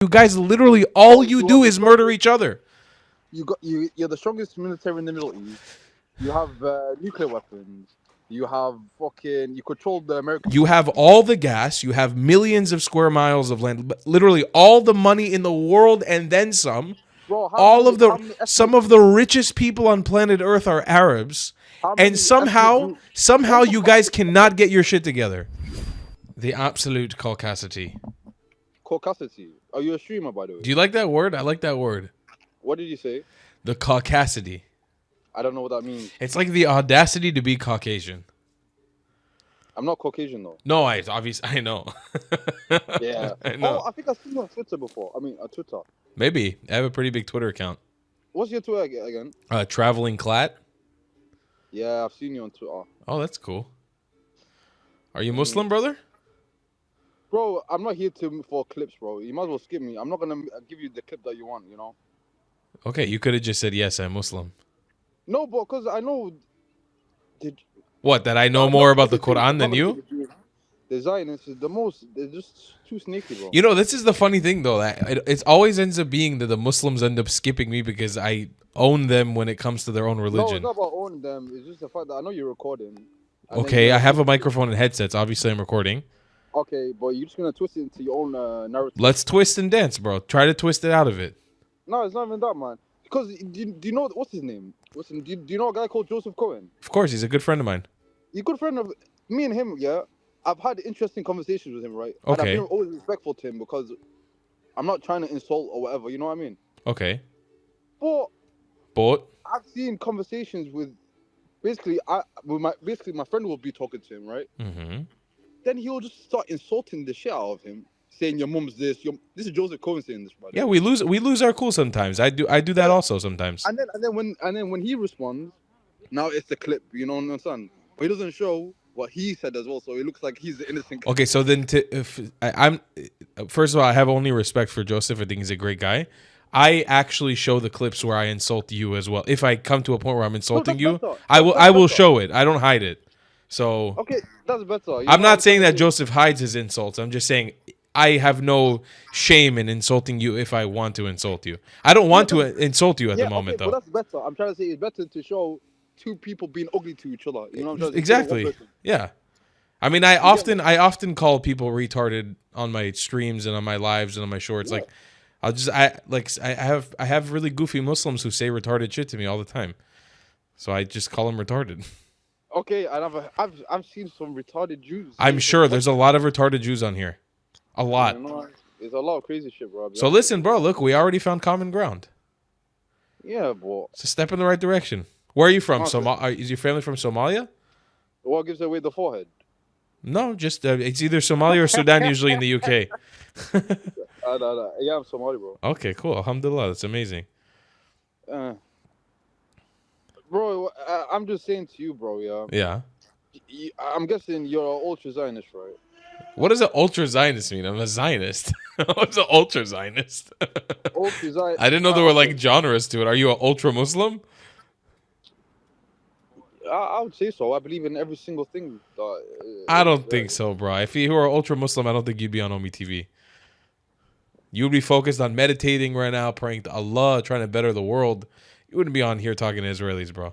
You guys literally all you do is murder each other. You're the strongest military in the Middle East. You have nuclear weapons. You have fucking. You control the American. You have all the gas. You have millions of square miles of land. Literally all the money in the world and then some. Bro, Some of the richest people on planet Earth are Arabs, and somehow you guys cannot get your shit together. The absolute caucasity. Caucasity. Are you a streamer, by the way? Do you like that word? I like that word. What did you say? The caucasity. I don't know what that means. It's like the audacity to be Caucasian. I'm not Caucasian though. No, I know. Yeah. I know. Oh, I think I've seen you on Twitter before. I mean, on Twitter. Maybe. I have a pretty big Twitter account. What's your Twitter again? Traveling Clat. Yeah, I've seen you on Twitter. Oh, that's cool. Are you Muslim, brother? Bro, I'm not here for clips, bro. You might as well skip me. I'm not gonna give you the clip that you want, you know? Okay, you could have just said, yes, I'm Muslim. No, but because I know... What, that I know more about the Quran than you? The Zionists is the most... They're just too sneaky, bro. You know, this is the funny thing, though. That it always ends up being that the Muslims end up skipping me because I own them when it comes to their own religion. No, it's not about owning them. It's just the fact that I know you're recording. Okay, I have a microphone and headsets. Obviously, I'm recording. Okay, but you're just going to twist it into your own narrative. Let's twist and dance, bro. Try to twist it out of it. No, it's not even that, man. Because do you know... What's his name? Do you know a guy called Joseph Cohen? Of course, he's a good friend of mine. He's a good friend of... Me and him, yeah. I've had interesting conversations with him, right? Okay. And I've been always respectful to him because I'm not trying to insult or whatever, you know what I mean? Okay. But I've seen conversations with... Basically, my friend will be talking to him, right? Mm-hmm. Then he'll just start insulting the shit out of him, saying your mum's this. This is Joseph Cohen saying this, brother. Yeah, we lose our cool sometimes. I do that also sometimes. And then when he responds, now it's the clip. You know what I'm saying? But he doesn't show what he said as well, so it looks like he's the innocent. Okay, so then first of all, I have only respect for Joseph. I think he's a great guy. I actually show the clips where I insult you as well. If I come to a point where I'm insulting you, I will show it. I don't hide it. So okay, that's better. I'm not saying that Joseph hides his insults. I'm just saying I have no shame in insulting you if I want to insult you. I don't want to insult you at the moment, though. But that's better. I'm trying to say it's better to show two people being ugly to each other. You know what I'm trying to say? Exactly. Yeah. I mean, I often call people retarded on my streams and on my lives and on my shorts. Yeah. Like I have really goofy Muslims who say retarded shit to me all the time. So I just call them retarded. Okay, and I've seen some retarded Jews. I'm sure there's a lot of retarded Jews on here. A lot. There's a lot of crazy shit, bro. So listen, bro, look, we already found common ground. Yeah, bro. It's a step in the right direction. Where are you from? Is your family from Somalia? What gives away the forehead? No, just it's either Somalia or Sudan, usually in the UK. No. Yeah, I'm Somali, bro. Okay, cool. Alhamdulillah, that's amazing. Bro, I'm just saying to you, bro, yeah? Yeah. I'm guessing you're an ultra-Zionist, right? What does an ultra-Zionist mean? I'm a Zionist. What's an ultra-Zionist? Ultra-Zionist. I didn't know there were like genres to it. Are you an ultra-Muslim? I would say so. I believe in every single thing. I don't think so, bro. If you were ultra-Muslim, I don't think you'd be on Omi TV. You'd be focused on meditating right now, praying to Allah, trying to better the world. You wouldn't be on here talking to Israelis, bro.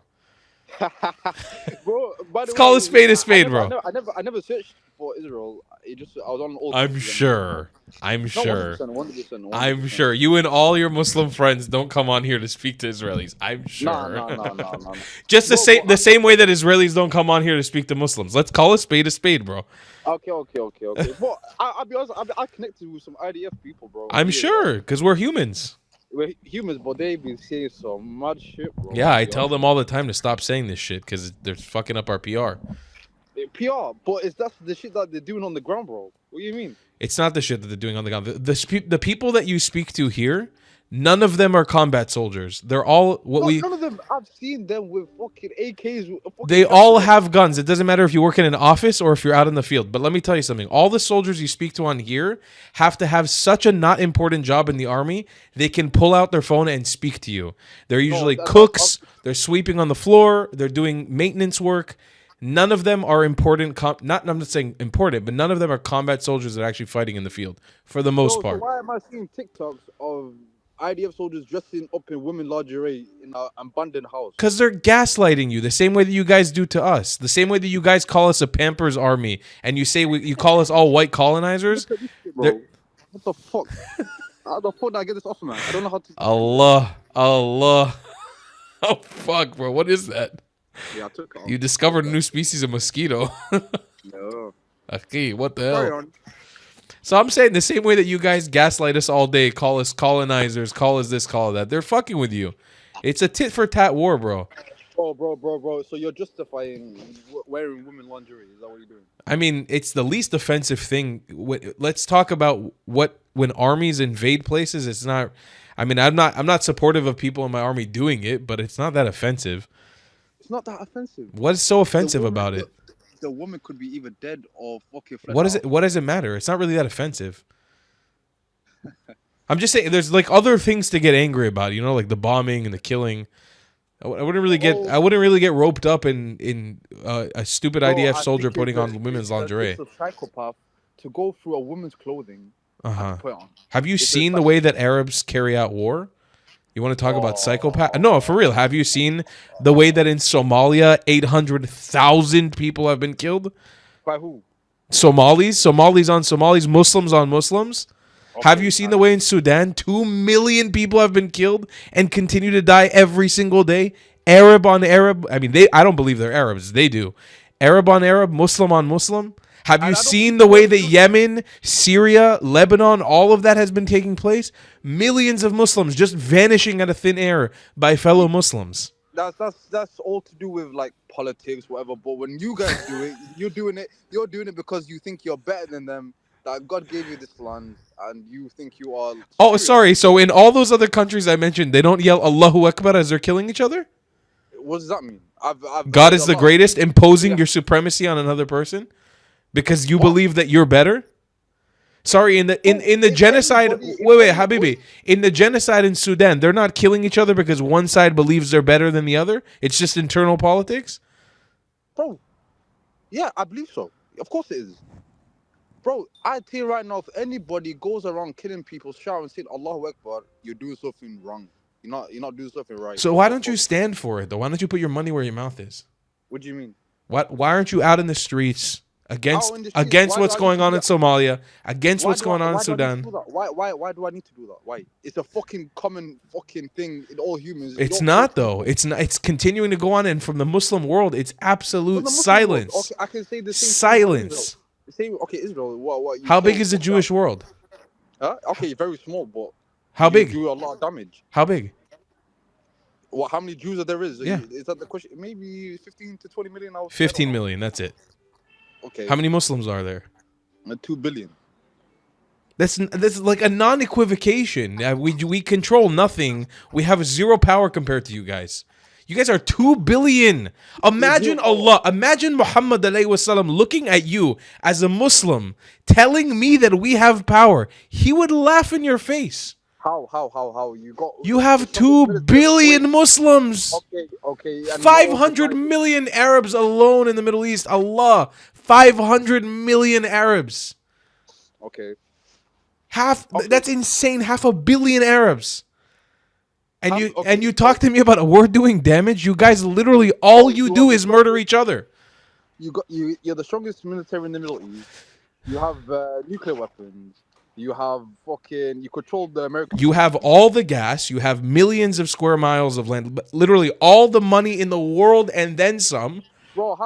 Bro, let's call a spade, bro. I never searched for Israel. I was on all. I'm sure. 100%. I'm sure. You and all your Muslim friends don't come on here to speak to Israelis. I'm sure. No. Just the same way that Israelis don't come on here to speak to Muslims. Let's call a spade, bro. Okay. Well, I'll be honest. I connected with some IDF people, bro. I'm sure, because we're humans. We're humans, but they be saying so much shit, bro. Yeah, I tell them all the time to stop saying this shit because they're fucking up our PR. PR, but that's the shit that they're doing on the ground, bro. What do you mean? It's not the shit that they're doing on the ground. The people that you speak to here, none of them are combat soldiers. They're all none of them. I've seen them with fucking AKs. They all have guns. It doesn't matter if you work in an office or if you're out in the field. But let me tell you something. All the soldiers you speak to on here have to have such a not important job in the army. They can pull out their phone and speak to you. They're usually cooks. They're sweeping on the floor. They're doing maintenance work. None of them are important. Not I'm not saying important, but none of them are combat soldiers that are actually fighting in the field for the most So part. why am I seeing TikToks of IDF soldiers dressing up in women lingerie in an abandoned house? Because they're gaslighting you the same way that you guys do to us. The same way that you guys call us a Pampers army and you say you call us all white colonizers. Look at this shit, bro. What the fuck? How the fuck did I get this off, man? I don't know how to. Allah. Oh, fuck, bro. What is that? Yeah, I took it off. You discovered a new species of mosquito. No. Okay, what the Carry hell? on. So I'm saying the same way that you guys gaslight us all day, call us colonizers, call us this, call that. They're fucking with you. It's a tit for tat war, bro. Bro. So you're justifying wearing women lingerie? Is that what you're doing? I mean, it's the least offensive thing. Let's talk about when armies invade places. It's not. I mean, I'm not supportive of people in my army doing it, but it's not that offensive. It's not that offensive. What is so offensive about it? The woman could be either dead or fucking. What is it? What does it matter? It's not really that offensive. I'm just saying, there's like other things to get angry about. You know, like the bombing and the killing. I wouldn't really get roped up in a stupid IDF soldier putting on women's lingerie. It's a psychopath to go through a woman's clothing. And put it on. Have you seen the way that Arabs carry out war? You want to talk about psychopath? No, for real. Have you seen the way that in Somalia 800,000 people have been killed? By who? Somalis on Somalis, Muslims on Muslims. Okay, have you seen the way in Sudan 2 million people have been killed and continue to die every single day? Arab on Arab. I mean, I don't believe they're Arabs. They do. Arab on Arab, Muslim on Muslim. Have you seen the way that Yemen, Syria, Lebanon, all of that has been taking place? Millions of Muslims just vanishing out of thin air by fellow Muslims. That's all to do with like politics, whatever. But when you guys do it, you're doing it because you think you're better than them. That God gave you this land, and you think you are. Oh, sorry. So in all those other countries I mentioned, they don't yell Allahu Akbar as they're killing each other? What does that mean? God is the greatest, imposing your supremacy on another person? Because you believe that you're better? Sorry, in the genocide, wait, Habibi, in the genocide in Sudan, they're not killing each other because one side believes they're better than the other? It's just internal politics? Bro, yeah, I believe so. Of course it is. Bro, I tell you right now, if anybody goes around killing people, shouting, saying Allahu Akbar, you're doing something wrong. You're not doing something right. So why don't you stand for it, though? Why don't you put your money where your mouth is? What do you mean? Why aren't you out in the streets against what's going on in Somalia, against what's going on in Sudan? Why do I need to do that? Why? It's a fucking common fucking thing in all humans. It's not though. It's not. It's continuing to go on, and from the Muslim world, it's absolute silence. Okay, I can say the same. Silence. Okay, Israel. What how big is the Jewish world? Okay, very small, but how big? Do a lot of damage. How big? Well, how many Jews are there is? Yeah. Is that the question? Maybe 15 to 20 million. 15 million. That's it. Okay. How many Muslims are there? 2 billion. That's like a non-equivocation. We control nothing. We have zero power compared to you guys. You guys are 2 billion. Imagine Allah, imagine Muhammad alayhi wasallam looking at you as a Muslim, telling me that we have power. He would laugh in your face. How? You have 2 billion Muslims. Okay. 500 million Arabs alone in the Middle East. Allah, 500 million Arabs. Okay. That's insane. 500 million Arabs. And you talk to me about a war doing damage? You guys literally all you do is murder each other. You're the strongest military in the Middle East. You have nuclear weapons. You have you control the American. You have all the gas. You have millions of square miles of land. Literally all the money in the world and then some. Bro,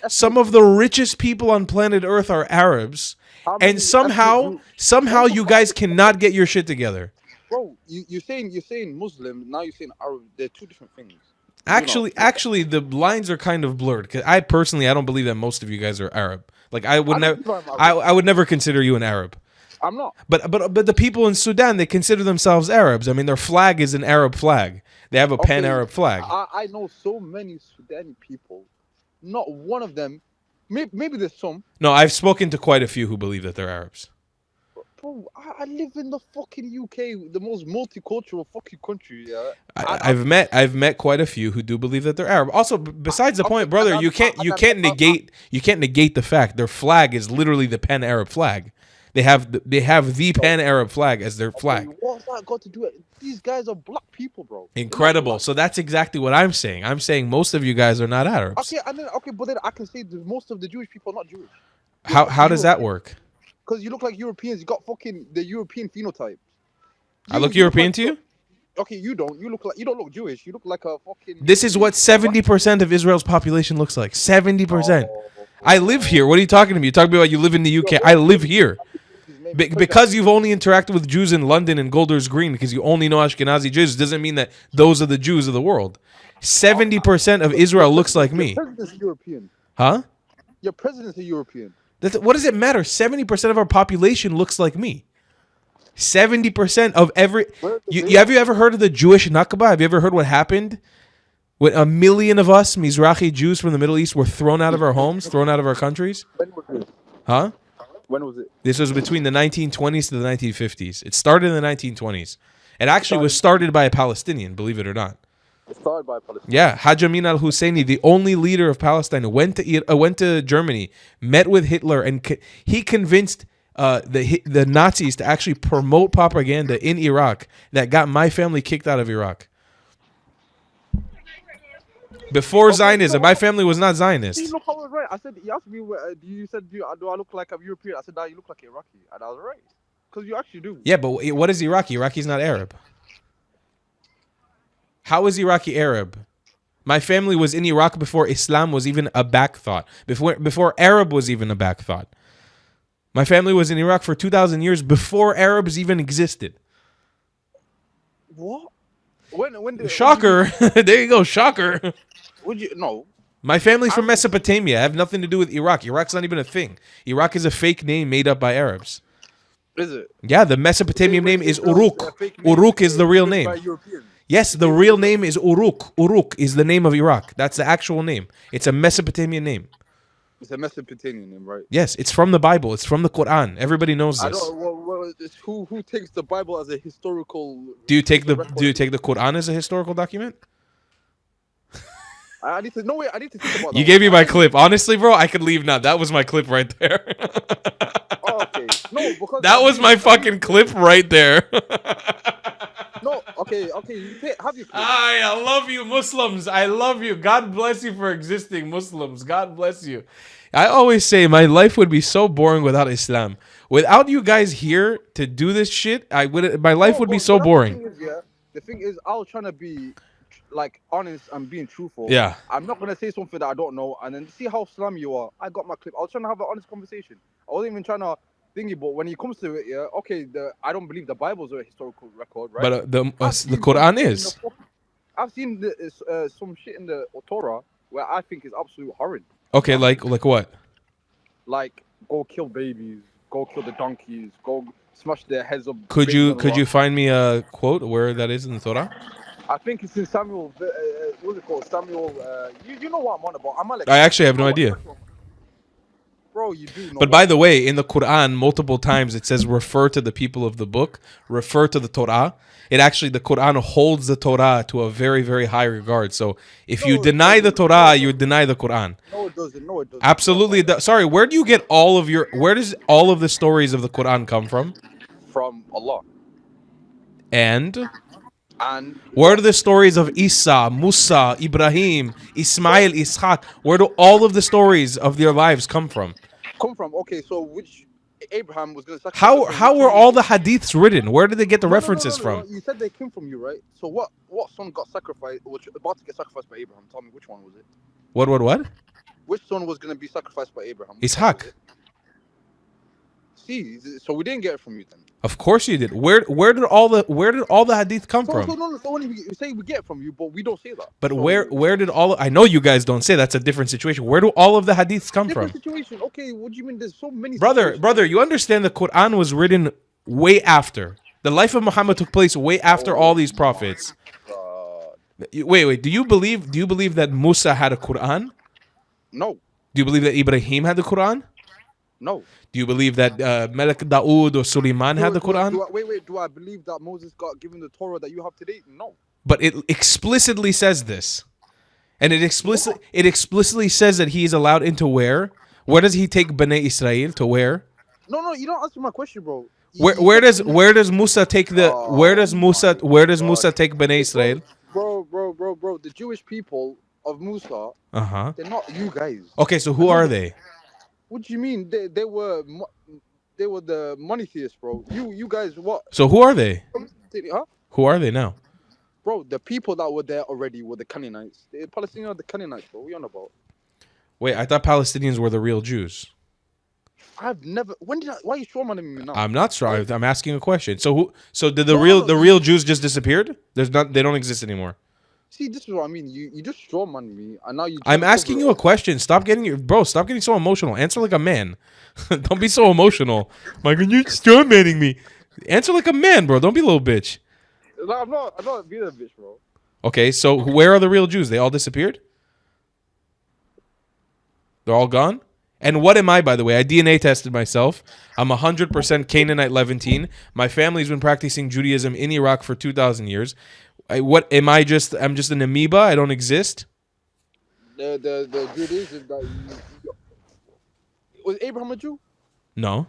some of the richest people on planet Earth are Arabs. And somehow you guys cannot get your shit together. Bro, you're saying Muslim, now you're saying Arab. They're two different things. Actually, the lines are kind of blurred. Cause I don't believe that most of you guys are Arab. Like I would never consider you an Arab. I'm not. But the people in Sudan, they consider themselves Arabs. I mean, their flag is an Arab flag. They have a pan-Arab flag. I know so many Sudani people. Not one of them. Maybe there's some. No, I've spoken to quite a few who believe that they're Arabs. Bro, I live in the fucking UK, the most multicultural fucking country. Yeah, I've met quite a few who do believe that they're Arab. Also, besides the point, brother, you can't negate the fact their flag is literally the pan-Arab flag. They have the pan-Arab flag as their flag. What's that got to do with it? These guys are black people, bro. Incredible. So that's exactly what I'm saying. I'm saying most of you guys are not Arabs. But then I can say that most of the Jewish people are not Jewish. How does that work? Because you look like Europeans. You got fucking the European phenotype. I look European to you? Okay, you don't. You don't look Jewish. You look like a fucking. This is what 70% of Israel's population looks like. 70%. I live here. What are you talking to me? You're talking about you live in the UK. I live here. Because you've only interacted with Jews in London and Golders Green, because you only know Ashkenazi Jews, doesn't mean that those are the Jews of the world. 70% of Israel looks like me. Your president's European. Huh? Your president's a European. What does it matter? 70% of our population looks like me. 70% of every... Have you ever heard of the Jewish Nakba? Have you ever heard what happened? When 1 million of us, Mizrahi Jews from the Middle East, were thrown out of our homes, thrown out of our countries? When was it? Huh? When was it? This was between the 1920s to the 1950s. It started in the 1920s. It actually was started by a Palestinian, believe it or not. It started by a Palestinian. Yeah, Hajj Amin al-Husseini, the only leader of Palestine, went to Germany, met with Hitler, and he convinced the Nazis to actually promote propaganda in Iraq that got my family kicked out of Iraq. Before Zionism, my family was not Zionist. See, look, I was right. I said, you asked me, you said, do I look like a European? I said, no, you look like Iraqi. And I was right. Because you actually do. Yeah, but what is Iraqi? Iraqi's not Arab. How is Iraqi Arab? My family was in Iraq before Islam was even a back thought. Before Arab was even a back thought. My family was in Iraq for 2,000 years before Arabs even existed. What? Shocker. There you go, shocker. No. My family's from Mesopotamia. I have nothing to do with Iraq. Iraq's not even a thing. Iraq is a fake name made up by Arabs. Is it? Yeah, the Mesopotamian name is Uruk. Uruk is the real name. Yes, the real name is Uruk. Uruk is the name of Iraq. That's the actual name. It's a Mesopotamian name. It's a Mesopotamian name, right? Yes, it's from the Bible. It's from the Quran. Everybody knows this. Who takes the Bible as a historical? Do you take the Quran as a historical document? I need to think about that. You gave me my clip. Honestly, bro, I could leave now. That was my clip right there. Oh, okay. No, because that was my fucking clip right there. No, okay. Have you? I love you, Muslims. I love you. God bless you for existing, Muslims. God bless you. I always say my life would be so boring without Islam. Without you guys here to do this shit, my life would be so boring. The thing is, I was trying to be like honest and being truthful. Yeah. I'm not gonna say something that I don't know, and then see how Islam you are. I got my clip. I was trying to have an honest conversation. I wasn't even trying to thingy, but when it comes to it, yeah, okay, I don't believe the Bible's a historical record, right? But the Quran is. I've seen some shit in the Torah where I think is absolute horrid. Okay, like what? Like go kill babies, go kill the donkeys, go smash their heads up. Could you find me a quote where that is in the Torah? I think it's in Samuel. What's it called? Samuel. You know what I'm on about. I actually have no idea. Bro, you do know. But by the way, in the Quran, multiple times it says refer to the people of the book, refer to the Torah. The Quran holds the Torah to a very, very high regard. So if you deny the Torah, you deny the Quran. No, it doesn't. Absolutely. Sorry, where do you get where does all of the stories of the Quran come from? From Allah. And where do the stories of Isa, Musa, Ibrahim, Ismail, Ishaq, where do all of the stories of their lives come from? Okay, so which Abraham was going to sacrifice? How were all the hadiths written? Where did they get the references from? You said they came from you, right? So what son got sacrificed, was about to get sacrificed by Abraham? Tell me, which one was it? What? Which son was going to be sacrificed by Abraham? Ishaq. See, so we didn't get it from you then. Of course you did. Where did all the hadith come from? So when you say we get it from you, but we don't say that. But where did I know you guys don't say that's a different situation. Where do all of the hadiths come from? Different situation. Okay, what do you mean? There's so many. Brother, you understand the Quran was written way after. The life of Muhammad took place way after all these prophets. Wait. Do you believe that Musa had a Quran? No. Do you believe that Ibrahim had the Quran? No. Do you believe that Malik Dawood or Suleiman had the Quran? Wait. Do I believe that Moses got given the Torah that you have today? No. But it explicitly says this. And it explicitly says that he is allowed into where? Where does he take Bnei Israel to where? No, you don't answer my question, bro. Where does Musa take the where does Musa take Bnei Israel? Bro, the Jewish people of Musa, they're not you guys. Okay, so who are they? What do you mean? They were the monotheists, bro. You guys what? So who are they? Huh? Who are they now? Bro, the people that were there already were the Canaanites. The Palestinians are the Canaanites, bro. What are you on about? Wait, I thought Palestinians were the real Jews. I've never. Why are you strawmanning me now? I'm not sure. I'm asking a question. So did the real Jews just disappeared? They don't exist anymore. See, this is what I mean. You just strawman me, and now you. I'm asking you a question. Stop getting so emotional. Answer like a man. Don't be so emotional. Like, you're strawmanning me. Answer like a man, bro. Don't be a little bitch. No, I'm not being a bitch, bro. Okay, so where are the real Jews? They all disappeared? They're all gone? And what am I, by the way? I DNA tested myself. I'm 100% Canaanite Levantine. My family's been practicing Judaism in Iraq for 2,000 years. What am I? I'm just an amoeba? I don't exist? The Judaism that was Abraham a Jew? No.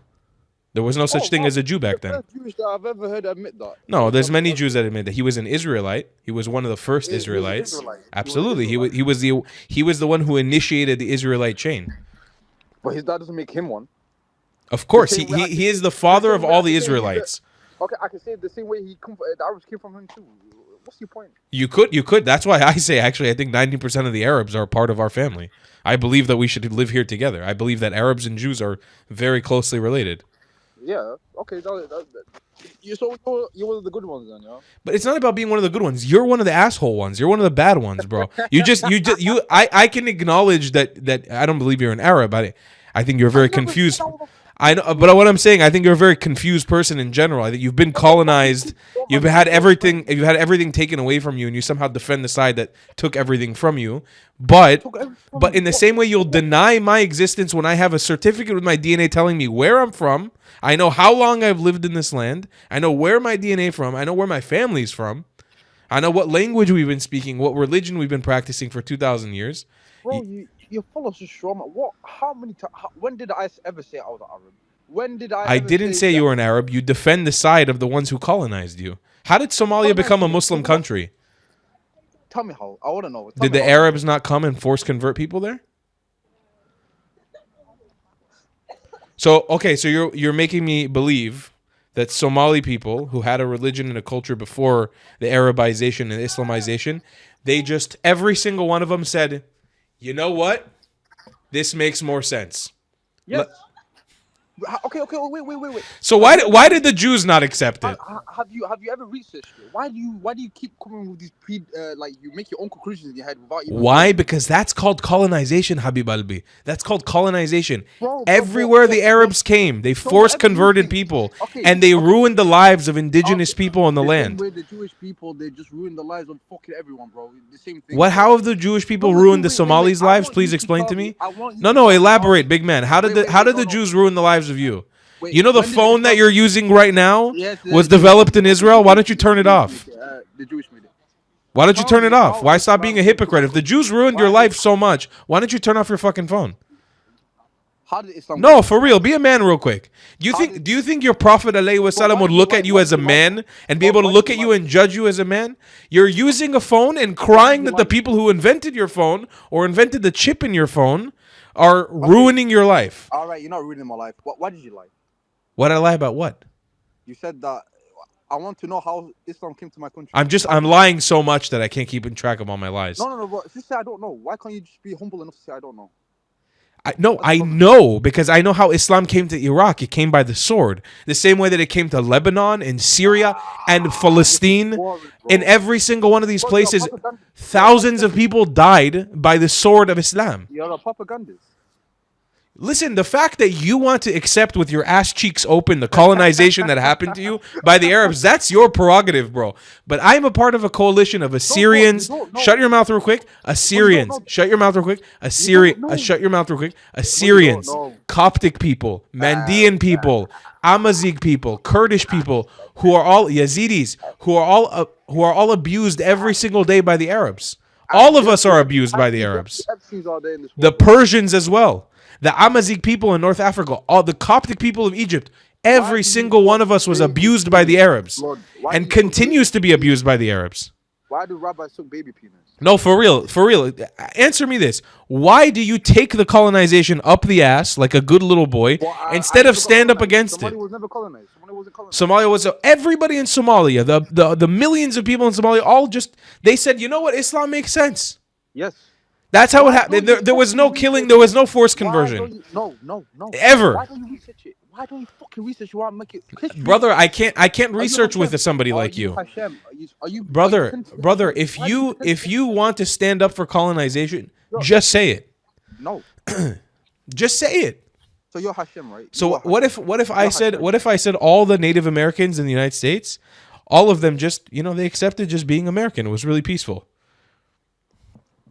There was no such thing as a Jew back then. The Jewish that I've ever heard admit that. No, there's many Jews that admit that he was an Israelite. He was one of the first Israelites. Absolutely, he was the one who initiated the Israelite chain. But that doesn't make him one. Of course, he is the father of all the Israelites. Okay, I can say the same way the Arabs came from him too. What's your point? You could. That's why I say, actually, I think 90% of the Arabs are part of our family. I believe that we should live here together. I believe that Arabs and Jews are very closely related. Yeah. Okay. You're one of the good ones then, yeah. But it's not about being one of the good ones. You're one of the asshole ones. You're one of the bad ones, bro. I can acknowledge that I don't believe you're an Arab. I think you're very confused. I know, but what I'm saying, I think you're a very confused person in general. I think you've been colonized. You've had everything taken away from you, and you somehow defend the side that took everything from you. But in the same way, you'll deny my existence when I have a certificate with my DNA telling me where I'm from. I know how long I've lived in this land. I know where my DNA from. I know where my family's from. I know what language we've been speaking, what religion we've been practicing for 2,000 years. Bro, you're full of trauma. What? How many times? When did I ever say I was an Arab? When did I didn't say you were an Arab. You defend the side of the ones who colonized you. How did Somalia become a Muslim country? Tell me how. I want to know. Did the Arabs not come and force convert people there? So you're making me believe that Somali people who had a religion and a culture before the Arabization and Islamization, they just, every single one of them said, you know what? This makes more sense. Yes. Okay, wait. So why did the Jews not accept it? Have you ever researched it? Why do you keep coming with these you make your own conclusions in your head without even... Why? Because that's called colonization, Habib Albi. That's called colonization. Everywhere the Arabs came, they force converted people, and they ruined the lives of indigenous people on the land. The Jewish people, they just ruined the lives of fucking everyone, bro. The same thing. How have the Jewish people ruined the Somalis' lives? Please explain to me. No, elaborate, big man. How did the Jews ruin the lives of you? You know the phone that you're using right now was developed in Israel? Why don't you turn it off? The Jewish made it. Why don't you turn it off? Why stop being a hypocrite? If the Jews ruined your life so much, why don't you turn off your fucking phone? How did Islam... No, for real. Be a man real quick. Do you think your Prophet ﷺ would look at you as a man and be able to look at you and judge you as a man? You're using a phone and crying that the people who invented your phone or invented the chip in your phone are ruining your life. All right, you're not ruining my life. Why did you lie? What did I lie about? What? You said that I want to know how Islam came to my country. I'm lying so much that I can't keep in track of all my lies. No. But just say I don't know. Why can't you just be humble enough to say I don't know? I know because I know how Islam came to Iraq. It came by the sword. The same way that it came to Lebanon and Syria and Palestine. In every single one of these places, thousands of people died by the sword of Islam. You're a propagandist. Listen, the fact that you want to accept with your ass cheeks open the colonization that happened to you by the Arabs, that's your prerogative, bro. But I'm a part of a coalition of Assyrians. don't know. Shut your mouth real quick. Assyrians. know. Shut your mouth real quick. know. Shut your mouth real quic. Assyrians. know. Coptic people. Mandean people. Amazigh people. Kurdish people. Who are all Yazidis. Who are all abused every single day by the Arabs. All of us are abused by the Arabs. The Persians as well. The Amazigh people in North Africa, all the Coptic people of Egypt, every single one of us was abused by the Arabs and continues to be abused by the Arabs. Why do rabbis suck baby penis? No, for real. Answer me this. Why do you take the colonization up the ass like a good little boy instead of stand up against it? Somalia was never colonized. Somalia wasn't colonized. Somalia was everybody in Somalia, the millions of people in Somalia, all just, they said, you know what, Islam makes sense. Yes. That's how it happened. There was no killing. There was no forced conversion. No. Ever. Why don't you research it? Why don't you fucking research? You want to make it history? Brother, I can't research with somebody like you. Brother, if you want to stand up for colonization, just say it. No. Just say it. So you're Hashem, right? So what if I said all the Native Americans in the United States, all of them just, they accepted just being American. It was really peaceful.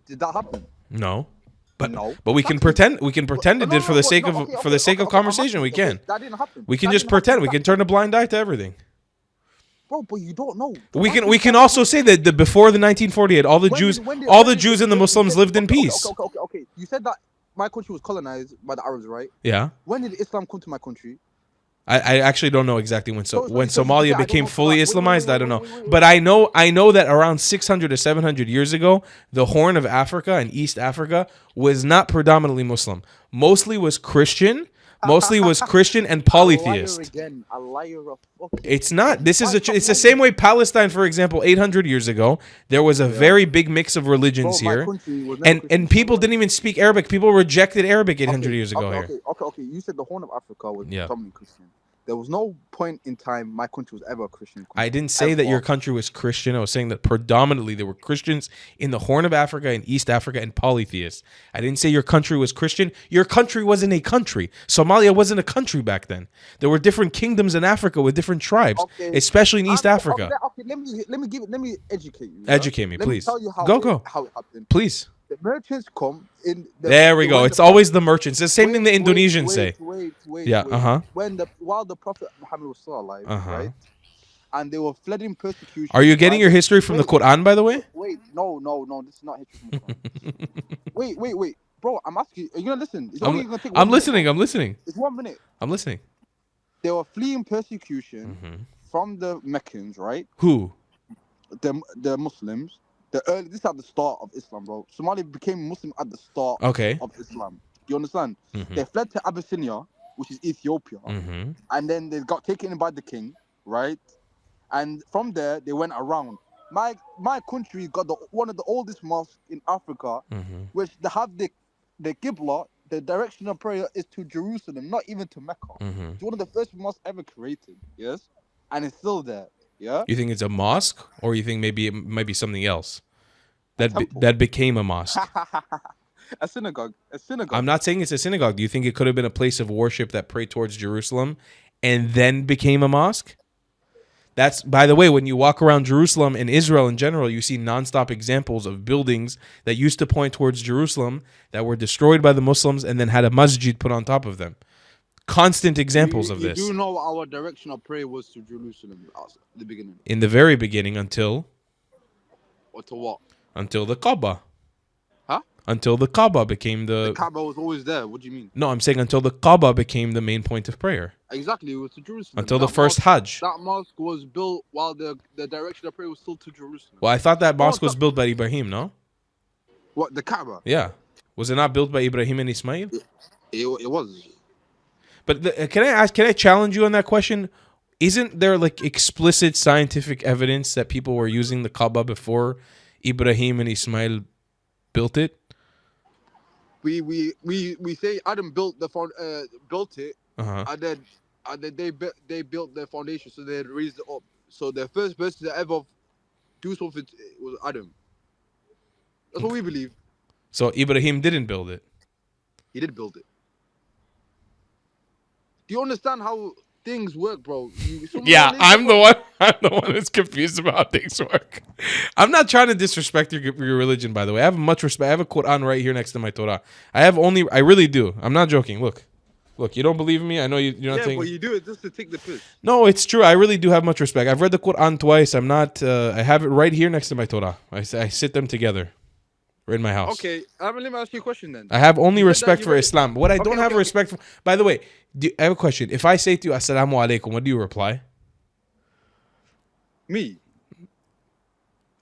Did that happen? No. But we can pretend it did for the sake of conversation. We can. That didn't happen. We can just pretend. We can turn a blind eye to everything. Bro, but you don't know. We can also say that before the 1948, all the Jews and the Muslims lived in peace. Okay. You said that my country was colonized by the Arabs, right? Yeah. When did Islam come to my country? I actually don't know exactly when Somalia became fully Islamized. I don't know, but I know that around 600 to 700 years ago, the Horn of Africa and East Africa was not predominantly Muslim. Mostly was Christian and polytheist. A liar. It's not. It's the same way Palestine, for example, 800 years ago, there was a very big mix of religions here, and people didn't even speak Arabic. People rejected Arabic 800 years ago here. Okay. You said the Horn of Africa was predominantly Christian. There was no point in time my country was ever a Christian country. I didn't say that your country was Christian. I was saying that predominantly there were Christians in the Horn of Africa and East Africa and polytheists. I didn't say your country was Christian. Your country wasn't a country. Somalia wasn't a country back then. There were different kingdoms in Africa with different tribes, especially in East Africa. Okay, let me educate you. Educate me, please. Let me tell you how it happened. Please. The merchants come in. There we go. It's always the merchants. It's the same thing the Indonesians say. Wait. Yeah. While the Prophet Muhammad was still alive, right? And they were fled in persecution. Are you getting your history from the Quran, by the way? Wait, no. This is not history from the Quran. wait, bro. I'm asking. Are you gonna listen? I'm listening. I'm listening. It's 1 minute. I'm listening. They were fleeing persecution from the Meccans, right? Who? The Muslims. This is at the start of Islam, bro. Somalia became Muslim at the start of Islam. You understand? They fled to Abyssinia, which is Ethiopia, and then they got taken in by the king, right? And from there, they went around. My country got one of the oldest mosques in Africa, which they have the Qibla, the direction of prayer is to Jerusalem, not even to Mecca. It's one of the first mosques ever created, yes? And it's still there. Yeah. You think it's a mosque, or you think maybe it might be something else that became a mosque? A synagogue. I'm not saying it's a synagogue. Do you think it could have been a place of worship that prayed towards Jerusalem and then became a mosque? That's, by the way, when you walk around Jerusalem and Israel in general, you see nonstop examples of buildings that used to point towards Jerusalem that were destroyed by the Muslims and then had a masjid put on top of them. Constant examples of this. You do know our direction of prayer was to Jerusalem at the beginning. In the very beginning, until. Or to what? Until the Kaaba. Huh? Until the Kaaba became the Kaaba was always there. What do you mean? No, I'm saying until the Kaaba became the main point of prayer. Exactly, it was to Jerusalem. Until the first Hajj. That mosque was built while the direction of prayer was still to Jerusalem. Well, I thought that mosque was built by Ibrahim, no? What, the Kaaba? Yeah. Was it not built by Ibrahim and Ismail? It was. But can I challenge you on that question? Isn't there like explicit scientific evidence that people were using the Kaaba before Ibrahim and Ismail built it? We say Adam built it, and then they built the foundation, so they raised it up. So the first person to ever do something was Adam. That's what we believe. So Ibrahim didn't build it. He did build it. you understand how things work, bro? Yeah, I'm the one. I'm the one who's confused about how things work. I'm not trying to disrespect your religion, by the way. I have much respect. I have a Quran right here next to my Torah. I really do. I'm not joking. Look, you don't believe me? I know you're not Yeah, saying. but you do it just to take the piss. No, it's true. I really do have much respect. I've read the Quran twice. I'm not. I have it right here next to my Torah. I sit them together. We're in my house. Okay, let me ask you a question then. I have only You said respect that for you read- Islam. What I don't have okay. respect for. By the way, I have a question. If I say to you Assalamu alaikum, what do you reply? Me?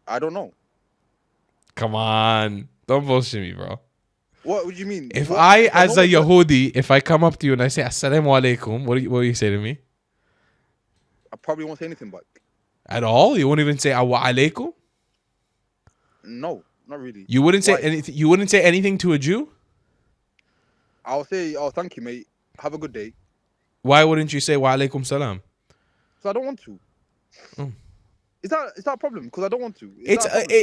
I don't know. Come on, don't bullshit me, bro. What would you mean? If What- I, as know a what- Yahudi, if I come up to you and I say Assalamu alaikum, what do you say to me? I probably won't say anything back. At all? You won't even say Awa alaikum? No, not really. You wouldn't say Why? anything. You wouldn't say anything to a Jew? I'll say, oh, thank you, mate. Have a good day. Why wouldn't you say Wa alaikum salam? So I don't want to. Oh. Is that a problem? Because I don't want to.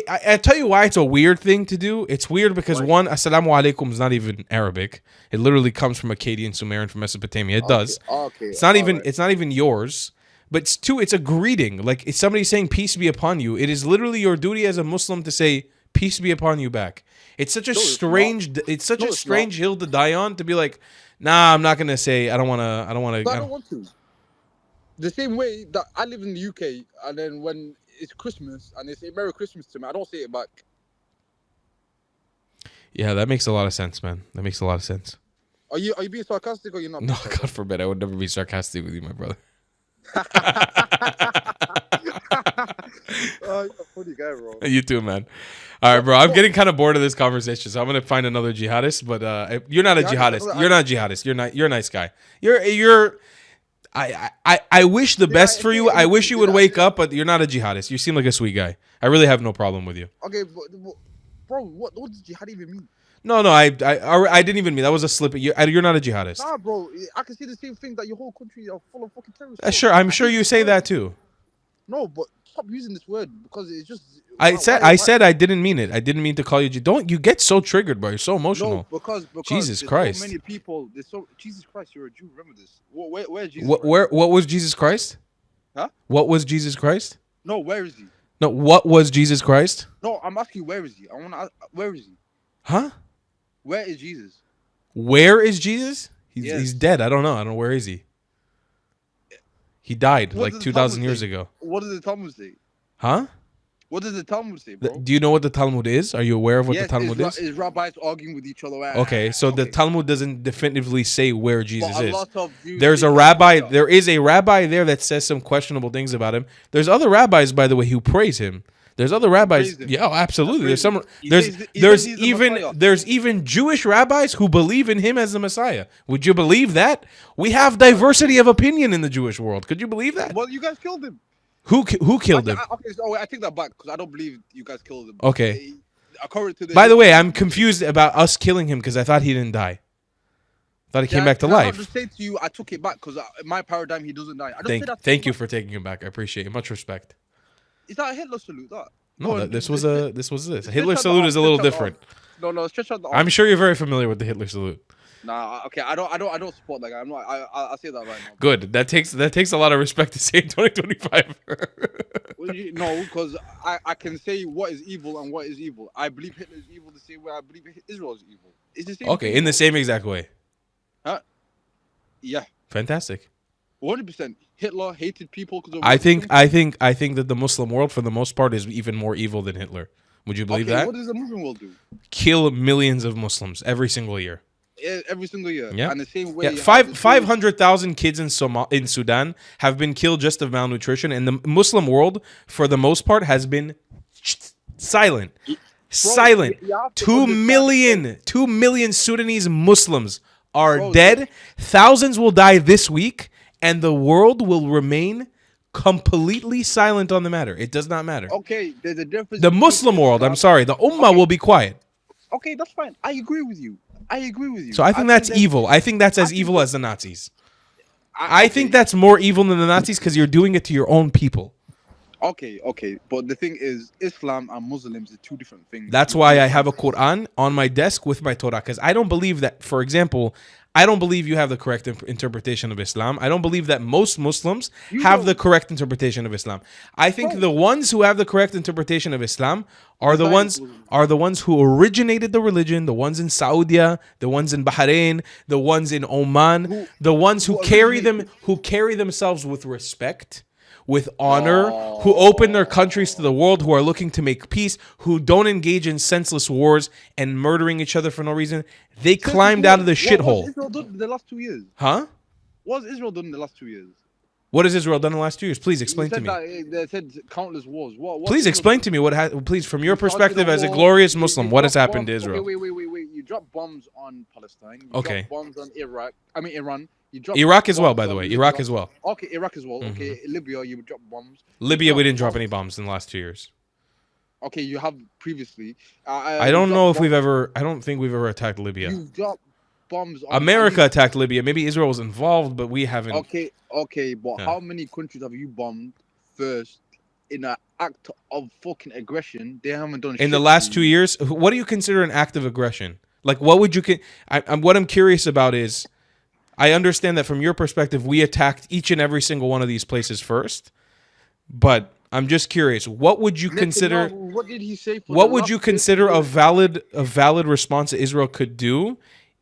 I tell you why it's a weird thing to do. It's weird because Why? one, Assalamu alaikum is not even Arabic. It literally comes from Akkadian Sumerian from Mesopotamia. It does. Okay. It's not even. alright. It's not even yours. But two, it's a greeting. Like it's somebody saying peace be upon you. It is literally your duty as a Muslim to say peace be upon you back. It's such a No, it's strange. not. It's such No, a it's strange hill to die on to be like, nah, I'm not gonna say. I don't wanna. But I don't want to. The same way that I live in the UK, and then when it's Christmas and they say Merry Christmas to me, I don't say it back. Yeah, that makes a lot of sense, man. That makes a lot of sense. Are you being sarcastic or you're not? No, God forbid. I would never be sarcastic with you, my brother. You're a funny guy, bro. You too, man. All right, bro. I'm getting kind of bored of this conversation, so I'm gonna find another jihadist. But you're not a jihadist. You're not a jihadist. You're a nice guy. I wish the best for you. I wish you would wake up, but you're not a jihadist. You seem like a sweet guy. I really have no problem with you. Okay, but, bro, what does jihad even mean? No, I didn't even mean that was a slip. You're not a jihadist. Nah, bro, I can see the same thing that your whole country are full of fucking terrorists. Sure, I'm sure you say that too. No, but stop using this word because it's just. I said I didn't mean it. I didn't mean to call you. Don't you get so triggered, bro? You're so emotional. No, because Jesus there's Christ. so many people. Jesus Christ, you're a Jew. Remember this. Where's Jesus? What was Jesus Christ? Huh? What was Jesus Christ? No, where is he? No, what was Jesus Christ? No, I'm asking you, where is he? I want to ask, where is he? Huh? Where is Jesus? Where is Jesus? Yes. He's dead. I don't know. Where is he? He died What like does the 2,000 Talmud years say? ago. What does the Talmud say? Huh? What does the Talmud say, bro? Do you know what the Talmud is? Are you aware of what Yes, the Talmud is? Is rabbis arguing with each other? Okay, so the Talmud doesn't definitively say where Jesus But a is. lot of Jews There's say a that- rabbi. There is a rabbi there that says some questionable things about him. There's other rabbis, by the way, who praise him. There's other rabbis. Praise him. Yeah, absolutely. There's some. He There's says there's he's the even Messiah. there's even Jewish rabbis who believe in him as the Messiah. Would you believe that? We have diversity of opinion in the Jewish world. Could you believe that? Well, you guys killed him. Who killed him? Okay, so I take that back because I don't believe you guys killed him. Okay. According to By the way, I'm confused about us killing him because I thought he didn't die. Thought he came back to Can I not life. just say to you, I took it back because in my paradigm he doesn't die. I just said I took Thank it you back. for taking him back. I appreciate it. Much respect. Is that a Hitler salute? That? No, Go on, this was this. stretch Hitler out the salute arm, is a little stretch out the different. arm. No, stretch out the arm. I'm sure you're very familiar with the Hitler salute. Nah, okay, I don't support that guy. I'm not. I say that right now. Good. That takes a lot of respect to say in 2025. No, because I can say what is evil and what is evil. I believe Hitler is evil the same way I believe Israel is evil. It's the same. Okay, thing, in the bro. same exact way. Huh? Yeah, Fantastic. 100%. Hitler hated people because of. I racism. think that the Muslim world, for the most part, is even more evil than Hitler. Would you believe that? What does the Muslim world do? Kill millions of Muslims every single year. Every single year. Yeah. And the same way. Yeah, you have the Jews- 500,000 kids in Sudan have been killed just of malnutrition, and the Muslim world, for the most part, has been silent. Silent. you have to 2 understand- million Sudanese Muslims are Bro, dead. Thousands will die this week, and the world will remain completely silent on the matter. It does not matter. Okay, there's a difference. The between Muslim world, I'm Islam- sorry, the Ummah will be quiet. Okay, that's fine. I agree with you. So I think that's evil. I think that's as evil as the Nazis. I think that's more evil than the Nazis because you're doing it to your own people. Okay. But the thing is, Islam and Muslims are two different things. That's why I have a Quran on my desk with my Torah, because I don't believe that, for example, I don't believe you have the correct interpretation of Islam. I don't believe that most Muslims You have the don't- correct interpretation of Islam. I think Bro. the ones who have the correct interpretation of Islam are the Decided ones who originated the religion, the ones in Saudi, the ones in Bahrain, the ones in Oman, the ones who carry themselves with respect, with honor, who open their countries to the world, who are looking to make peace, who don't engage in senseless wars and murdering each other for no reason. They climbed out of the What shithole. has Israel done in the last 2 years? Huh? What has Israel done in the last 2 years? What has Israel done in the last 2 years? Please You explain to said me. that they said countless wars. What Please Israel explain done? to me please, from your You started perspective a as a war, glorious you- Muslim, you what has dropped happened to bombs- Israel? Wait. You dropped bombs on Palestine. You Okay. dropped bombs on Iran. You dropped Iraq as well, bombs by the on way. Libya. Iraq as well. Okay, Iraq as well. Okay, Libya, you dropped bombs. Libya, we dropped didn't drop bombs. any bombs in the last 2 years. Okay, you have previously. I don't know if I don't think we've ever attacked Libya. You dropped bombs on America attacked Libya. Maybe Israel was involved, but we haven't. Okay, but Yeah. how many countries have you bombed first in an act of fucking aggression? They haven't done shit In the to last you. 2 years, what do you consider an act of aggression? Like, what would you? What I'm curious about is, I understand that from your perspective, we attacked each and every single one of these places first, but I'm just curious. What would you consider? Netanyahu, what did he say? For What the would last you 50 consider a years? valid response that Israel could do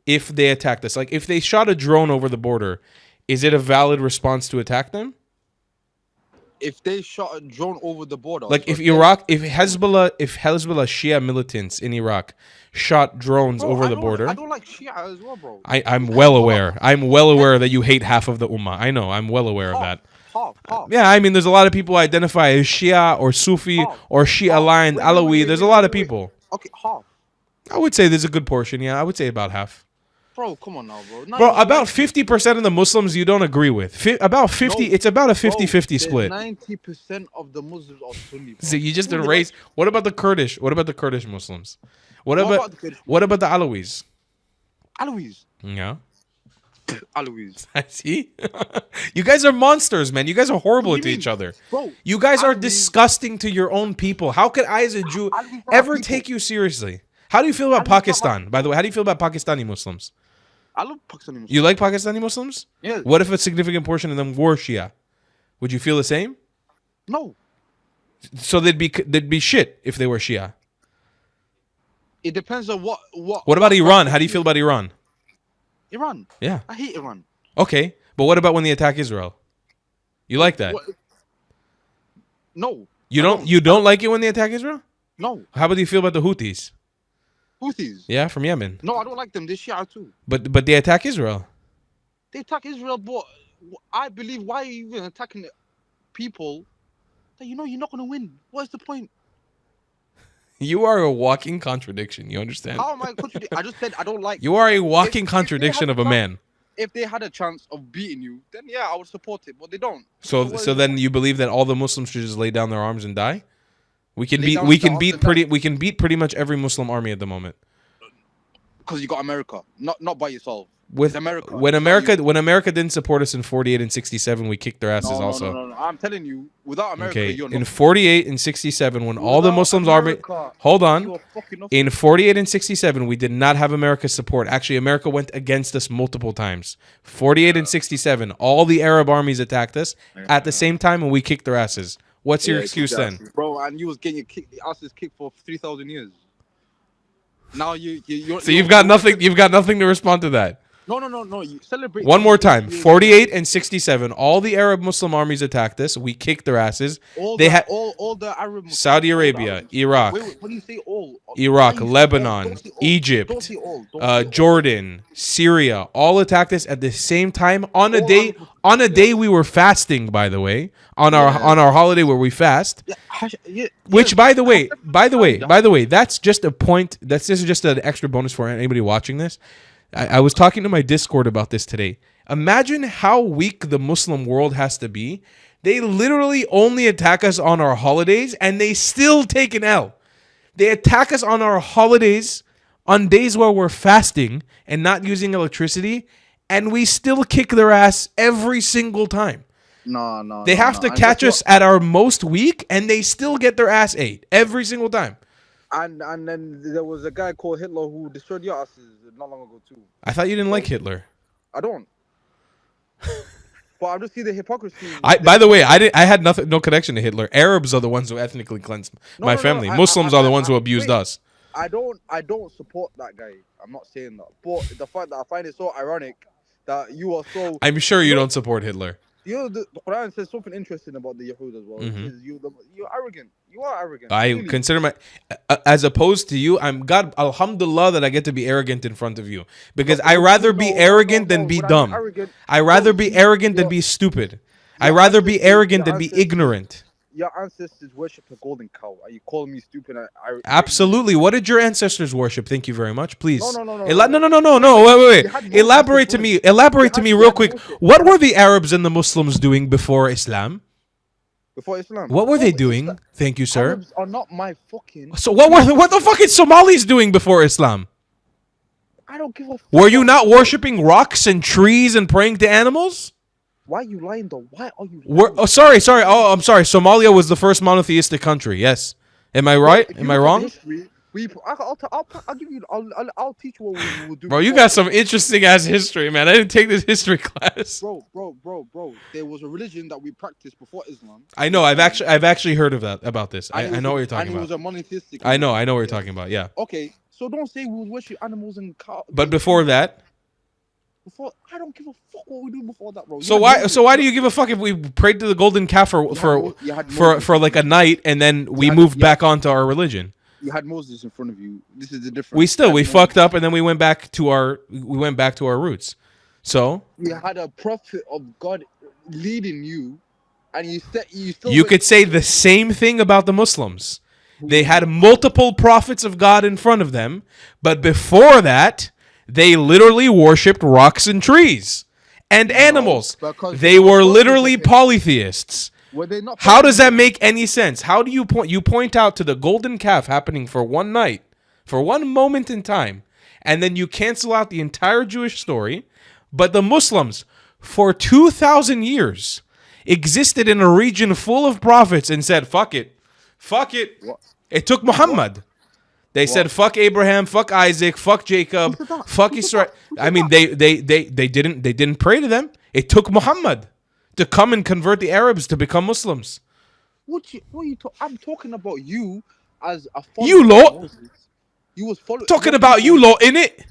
if they attacked us? Like, if they shot a drone over the border, is it a valid response to attack them? If they shot a drone over the border, Like, so if Hezbollah Shia militants in Iraq shot drones Bro, over I the don't- border, I don't like Shia as well, bro. I'm well aware. I'm well aware that you hate half of the ummah. I know. I'm well aware of that. Half. Yeah, I mean, there's a lot of people who identify as Shia or Sufi or Shia aligned, Alawi. There's a lot of people. Okay, half. I would say there's a good portion. Yeah, I would say about half. Bro, come on now, bro. Bro, about 50% of the Muslims you don't agree with. About 50. No, It's about a 50-50 split. 90% of the Muslims are Sunni. Bro. So you just Who the erase. What about the Kurdish? What about the Kurdish Muslims? What about the Kurdish what about the Alawis? Alawis. Yeah. Alawis. I see. You guys are monsters, man. You guys are horrible What do to you each mean? other. Bro, You guys are Alawis- disgusting to your own people. How could I, as a Jew, Alawis are ever people. take you seriously? How do you feel about Alawis are Pakistan? By the way, how do you feel about Pakistani Muslims? I love Pakistani Muslims. You like Pakistani Muslims? Yeah. What if a significant portion of them were Shia? Would you feel the same? No. So they'd be shit if they were Shia. It depends on what. What about Iran? How do you feel about Iran? Iran? Yeah. I hate Iran. Okay. But what about when they attack Israel? You like that? What? No. You I don't you don't like it when they attack Israel? No. How about you feel about the Houthis? Houthis? Yeah, from Yemen. No, I don't like them. They're Shia too. But they attack Israel. They attack Israel, but I believe why are you even attacking the people that you know you're not going to win? What's the point? You are a walking contradiction. You understand? How am I contradicting? I just said I don't like. You are a walking If they contradiction had of a some- man. If they had a chance of beating you, then yeah, I would support it. But they don't. So what so is then it? you believe that all the Muslims should just lay down their arms and die? We can Lay beat down we their can arms beat and pretty die. we can beat pretty much every Muslim army at the moment. Because you got America, not by yourself. With It's America. when It's not America you. when America didn't support us in 48 and 67, we kicked their asses No, also. No. I'm telling you, without America, Okay, you're in not. 48 and 67, when all the Without Muslims America, hold you on, are fucking up. in 48 and 67, we did not have America's support. Actually, America went against us multiple times. 48 and 67, all the Arab armies attacked us at the same time, and we kicked their asses. What's your excuse then? Bro? And you was getting your asses kicked for 3,000 years. Now you're. So you've got nothing. You've got nothing to respond to that. No. You celebrate. One more time. You- 48 and 67, all the Arab Muslim armies attacked us. We kicked their asses. All They the, had all the Arab. Muslims, Saudi all the Arabia, Arabs. Iraq, Wait, when you say all, Iraq, when you say Lebanon, all, don't say all. Egypt, Don't say all. Don't say all. Jordan, Syria, all attacked us at the same time on a All day. Arab- On a day we were fasting, by the way, on our holiday where we fast. Yeah, Which, yeah, by the way, yeah. that's just a point. This is just an extra bonus for anybody watching this. I was talking to my Discord about this today. Imagine how weak the Muslim world has to be. They literally only attack us on our holidays, and they still take an L. They attack us on our holidays, on days where we're fasting and not using electricity, and we still kick their ass every single time. No. They have to And catch guess us at our most weak, and they still get their ass ate every single time. what? And then there was a guy called Hitler who destroyed your asses not long ago too. I thought you didn't like Hitler. I don't. But I just see the hypocrisy. By the way, I had no connection to Hitler. Arabs are the ones who ethnically cleansed my family. Muslims are the ones who abused us. I don't support that guy. I'm not saying that. But the fact that I find it so ironic that you are so. I'm sure you don't support Hitler. The Quran says something interesting about the Yahud as well. Mm-hmm. It says you're arrogant. You are arrogant. I really. consider as opposed to you, I'm God, alhamdulillah, that I get to be arrogant in front of you. Because I rather be arrogant than be dumb. I rather be arrogant than be stupid. I rather be arrogant than be ignorant. Your ancestors worship a golden cow. Are you calling me stupid? Absolutely. What did your ancestors worship? Thank you very much. Please. No. No. Wait. Elaborate to me. Elaborate to me real quick. What were the Arabs and the Muslims doing before Islam? Before Islam. What were they doing? Thank you, sir. Arabs are not my fucking. So what the fuck is Somalis doing before Islam? I don't give a fuck. Were you not worshipping rocks and trees and praying to animals? Why are you lying though? Why are you lying? Sorry. Oh, I'm sorry. Somalia was the first monotheistic country. Yes. Am I right? Am I wrong? History, I'll give you. I'll teach you what we will do. Bro, you got some interesting ass history, man. I didn't take this history class. Bro. There was a religion that we practiced before Islam. I know. I've actually heard of that about this. I know what you're talking about. And it was a monotheistic. I know what you're talking about. Yeah. Okay, so don't say we would worship animals and cows. But before that. I don't give a fuck what we do before that, bro. So why do you give a fuck if we prayed to the golden calf for like a night and then we moved back onto our religion? You had Moses in front of you. This is the difference. We fucked up and then we went back to our roots. So we had a prophet of God leading you, and you still. You could say the same thing about the Muslims. They had multiple prophets of God in front of them, but before that, they literally worshipped rocks and trees and animals. They were literally polytheists. Were they not? How does that make any sense? How do you point out to the golden calf happening for one night, for one moment in time, and then you cancel out the entire Jewish story? But the Muslims, for 2,000 years, existed in a region full of prophets and said, fuck it. What? It took Muhammad. They said, fuck Abraham, fuck Isaac, fuck Jacob, fuck Israel. I mean, they didn't pray to them. It took Muhammad to come and convert the Arabs to become Muslims. What are you I'm talking about you as a follower. You lot. You was following. Talking about you lot, innit?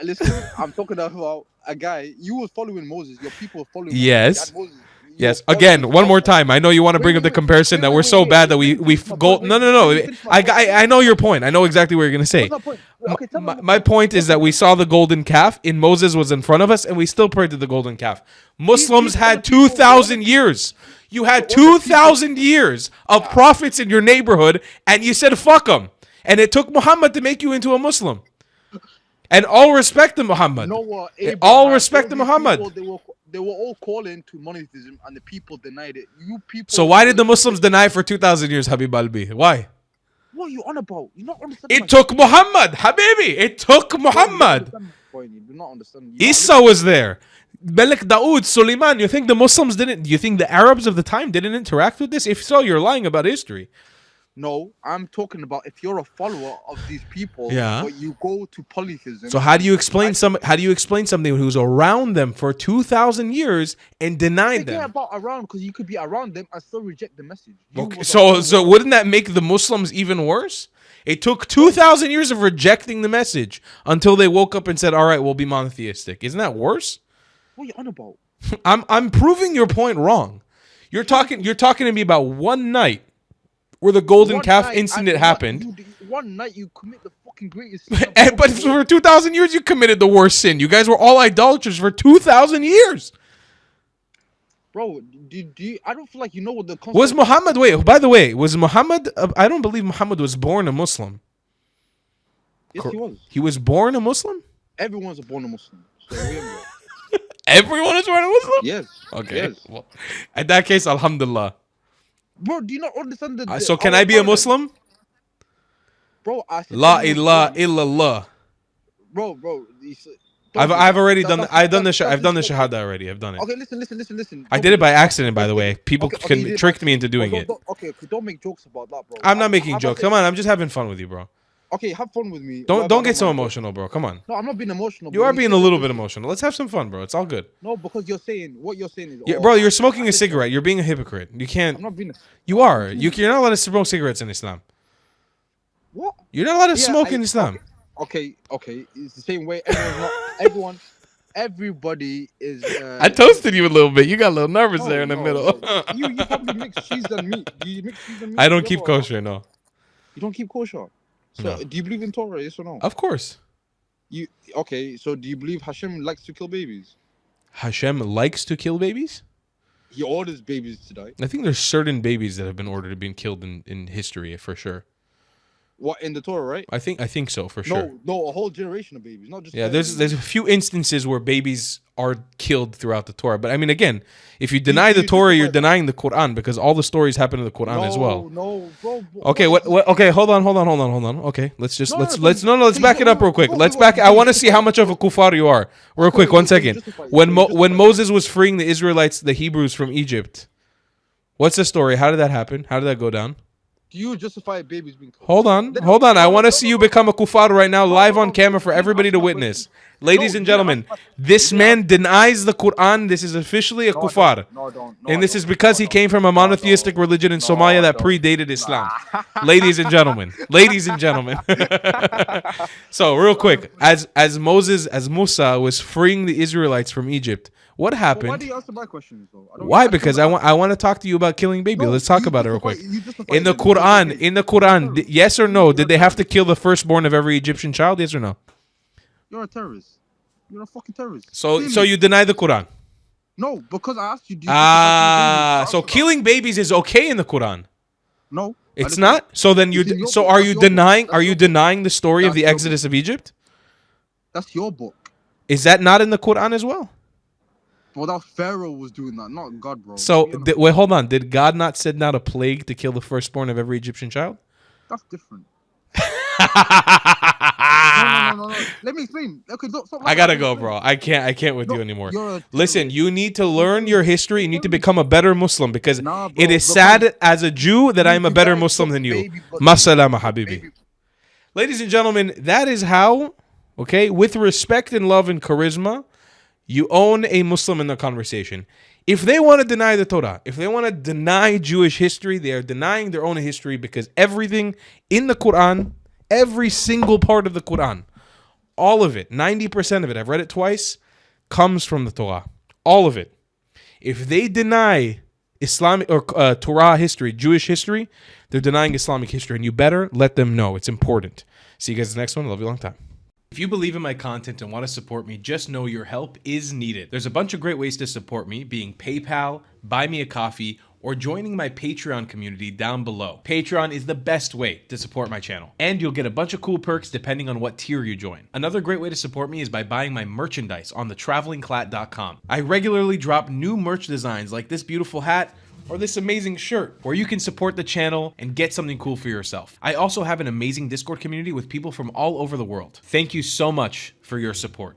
Listen, I'm talking about a guy. You was following Moses. Your people were following Yes. Moses. Yes. Again, one more time. I know you want to bring up the comparison that we're so bad that we go. No. I know your point. I know exactly what you're gonna say. My point is that we saw the golden calf, and Moses was in front of us, and we still prayed to the golden calf. Muslims had 2,000 years. You had 2,000 years of prophets in your neighborhood, and you said fuck them. And it took Muhammad to make you into a Muslim. And all respect to Muhammad. All respect to Muhammad. They were all calling to monotheism, and the people denied it. So why did the Muslims deny for 2,000 years, Habib Albi? Why? What are you on about? You're not understanding. It took Muhammad, Habibi. It took Muhammad. You do not understand. Isa was there. Malik Daoud, Suleiman. You think the Muslims didn't? You think the Arabs of the time didn't interact with this? If so, you're lying about history. No, I'm talking about if you're a follower of these people, but you go to polytheism. So how do you explain something who's around them for 2,000 years and denied them? Yeah, about around, because you could be around them and still reject the message. Okay, so wouldn't that make the Muslims even worse? It took 2,000 years of rejecting the message until they woke up and said, "All right, we'll be monotheistic." Isn't that worse? What are you on about? I'm proving your point wrong. You're talking to me about one night where the golden calf incident happened. One night you commit the fucking greatest sin. But for 2,000 years you committed the worst sin. You guys were all idolaters for 2,000 years. Bro, I don't feel like you know what the concept was Muhammad. Wait, by the way, was Muhammad? I don't believe Muhammad was born a Muslim. Yes, he was. He was born a Muslim? Everyone's born a Muslim. So everyone is born a Muslim? Yes. Okay. Yes. Well, in that case, alhamdulillah. Bro, do you not understand the so can I be a Muslim? Bro, I said La ilaha illallah. Bro, I've already done. I've done the disrespectful. shahada already. I've done it. Okay, listen. I Don't did it make- by accident, by the okay, way. People okay, you did it by tricked me into doing it. Okay, don't make jokes about that, bro. I'm not making Have I jokes. said- Come on, I'm just having fun with you, bro. Okay, have fun with me. Don't get so emotional, bro. Come on. No, I'm not being emotional. You bro. are being a said little that- bit emotional. Let's have some fun, bro. It's all good. No, because what you're saying is. Yeah, oh, bro, you're smoking I a said cigarette. You're being a hypocrite. You I'm can't. not being. You are. You're not allowed to smoke cigarettes in Islam. What? You're not allowed to Yeah, smoke in Islam. Okay. It's the same way. Everybody is. I toasted you a little bit. You got a little nervous there in the middle. No. You probably mix cheese and meat. Do you mix cheese and meat? I don't together keep or not? kosher, no. You don't keep kosher. So No. do you believe in Torah? Yes or no? Of course. Okay? So do you believe Hashem likes to kill babies? Hashem likes to kill babies? He orders babies to die. I think there's certain babies that have been ordered to be killed in history for sure. What in the Torah, right? I think so for sure. No, a whole generation of babies, not just. Yeah, 10 there's babies. a few instances where babies are killed throughout the Torah. But I mean, again, if you deny the Torah, you're denying the Quran because all the stories happen in the Quran as well. No, bro. Okay, what? Okay, hold on. Okay, let's please, back it up real quick. please, I want to see how much of a kufar you are. Real quick, 1 second. When Moses was freeing the Israelites, the Hebrews from Egypt, what's the story? How did that happen? How did that go down? Do you justify babies being killed? Hold on. I want to see you become a kufar right now, live on camera for everybody to witness. Ladies and gentlemen, this man denies the Quran. This is officially a kufar. And this is because he came from a monotheistic religion in Somalia that predated Islam. Ladies and gentlemen. So real quick, as Musa was freeing the Israelites from Egypt, what Why happened? do you answer my questions though? Why? Because I want to talk to you about killing baby. Let's talk about it real quick. In the Quran, yes or no, did they have to kill the firstborn of every Egyptian child? Yes or no? You're a terrorist. You're a fucking terrorist. So Clearly. you deny the Quran? No, because I asked you. Do you justify So killing babies? killing babies is okay in the Quran. No, It's not. So then It's in your so book. are That's you your book. denying? That's Are you your book. denying the story of That's the your Exodus of Egypt? That's your book. Is that not in the Quran as well? Well, that Pharaoh was doing that, not God, bro. So To be honest, wait, hold on. Did God not send out a plague to kill the firstborn of every Egyptian child? that's different. No. Let me explain. Okay, stop. I gotta go, bro. I can't with No, you anymore. you're a Listen, you need to learn your history. You need to become a better Muslim because Nah, bro, it is because sad as a Jew that I am a you better guys Muslim put than you. baby butt- Masalama, habibi. baby- Ladies and gentlemen, that is how, okay, with respect and love and charisma, you own a Muslim in the conversation. If they want to deny the Torah, if they want to deny Jewish history, they are denying their own history because everything in the Quran, every single part of the Quran, all of it, 90% of it, I've read it twice, comes from the Torah. All of it. If they deny Islamic or Torah history, Jewish history, they're denying Islamic history, and you better let them know. It's important. See you guys in the next one. Love you a long time. If you believe in my content and want to support me, just know your help is needed. There's a bunch of great ways to support me, being PayPal, Buy Me a Coffee, or joining my Patreon community down below. Patreon is the best way to support my channel, and you'll get a bunch of cool perks depending on what tier you join. Another great way to support me is by buying my merchandise on thetravelingclat.com. I regularly drop new merch designs like this beautiful hat, or this amazing shirt, where you can support the channel and get something cool for yourself. I also have an amazing Discord community with people from all over the world. Thank you so much for your support.